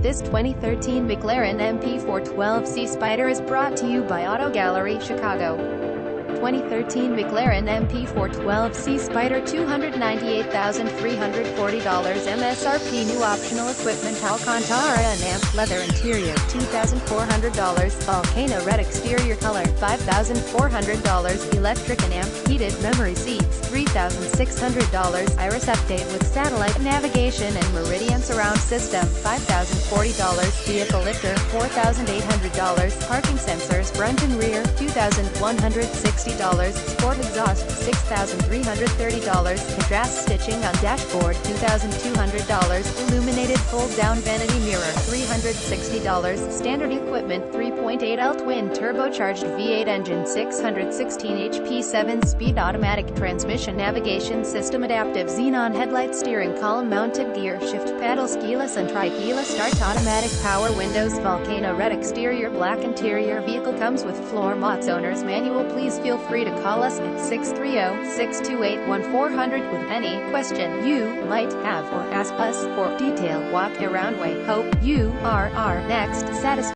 This 2013 McLaren MP4-12C Spyder is brought to you by Auto Gallery, Chicago. 2013 McLaren MP4-12C Spyder $298,340 MSRP. New optional equipment: Alcantara and amp, leather interior $2,400, volcano red exterior color $5,400, electric and amp, heated memory seats $3,600, iris update with satellite navigation and Meridian surround system $5,040, vehicle lifter $4,800, parking sensors front and rear $2,160, sport exhaust $6,330, contrast stitching on dashboard $2,200, illuminated fold-down vanity mirror $360, standard equipment 3.8L twin turbocharged V8 engine 616 HP 7-speed automatic transmission, navigation system, adaptive xenon headlight, steering column mounted gear shift paddles, keyless and tri-keyless start, automatic power windows, volcano red exterior, black interior. Vehicle comes with floor mats. Owner's manual. Please feel free to call us at 630-628-1400 with any question you might have, or ask us for detailed walk-around. We hope you are our next satisfied